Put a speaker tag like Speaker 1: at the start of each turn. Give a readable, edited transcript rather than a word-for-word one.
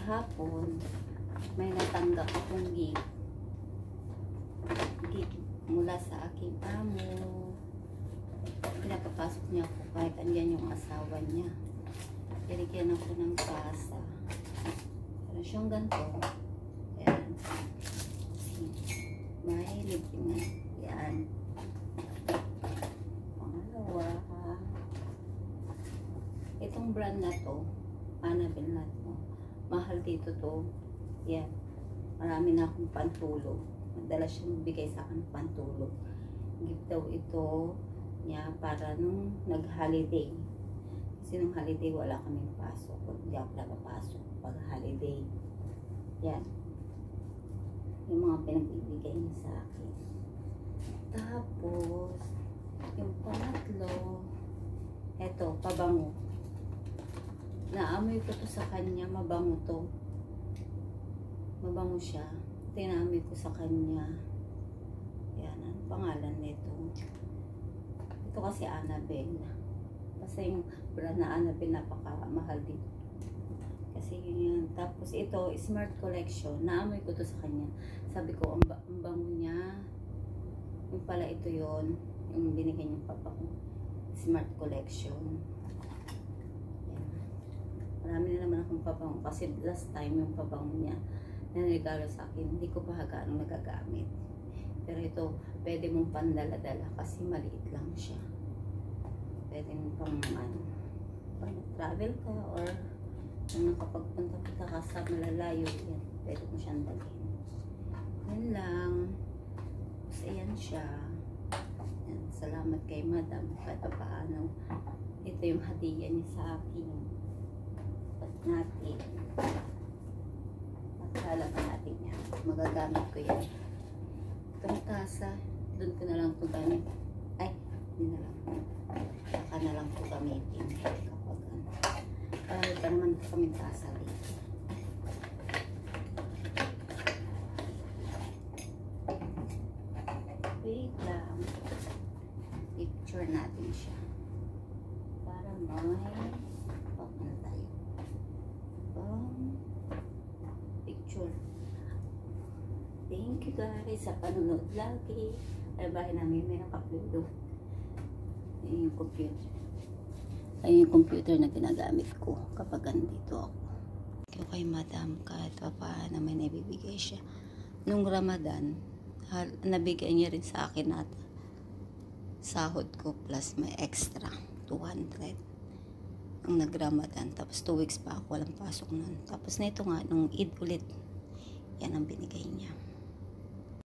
Speaker 1: kahapon, may natanggap akong gift mula sa aking amo. Pinapapasok niya ako kahit andyan yung asawa niya. Binigyan ako ng pasa. Pero siyang ganito. Ayan. May libingan. Ayan. Pangalawa. Itong brand na to, Annabelle na to. Mahal dito to. Ayan. Marami na akong pantulog. Madalas siyang bigay sa akin pantulog. Gift daw ito niya para nung nag-holiday. Kasi nung holiday wala kaming pasok. Hindi ako napapasok pag holiday. Yan. Yung mga pinagbibigay niya sa akin. Tapos, yung pangatlo, eto, pabango. Naamoy ko to sa kanya, mabango to. Mabango siya. Tinaamoy ko sa kanya. Yan, ang pangalan nito. Ito kasi Annabelle. Basta yung brand na Annabelle, napakamahal dito. Kasi yun yan. Tapos ito, Smart Collection. Naamoy ko to sa kanya. Sabi ko, ang bango niya. Yung pala ito yon, yung binigay niyang papa ko. Smart Collection. Yan. Marami na naman akong pabango. Kasi last time yung pabango niya na regalo sa akin, hindi ko pa gaano nagagamit. Pero ito, pwede mong pandala-dala kasi maliit lang siya. Pwede mong pang travel ka or kung nakapagpunta ka sa malalayo, yan, pwede mo siyang dalhin. Yan lang. Tapos ayan siya. Yan, salamat kay Madam. Kahit paano, ito yung hadiah niya sa akin. Pat natin. Magsalaman natin yan. Magagamit ko yan. Itong tasa, doon ko na lang ito gamit. Ay, hindi na lang. Saka na lang ito gamitin. Kapag ano. Ito naman kami tasa dito. Wait lang. Picture natin siya. Para may pagmana tayo. Picture. Thank you guys sa panunod lagi. Ay, bahay namin may nakaplado. Ayun yung computer. Ayun yung computer na ginagamit ko kapag andito ako. Thank you kay Madam kahit paano may nabibigay siya. Nung Ramadan, nabigay niya rin sa akin at sahod ko plus may extra 200 ang nag-Ramadan. Tapos 2 weeks pa ako walang pasok nun. Tapos na ito nga, nung Eid ulit, yan ang binigay niya.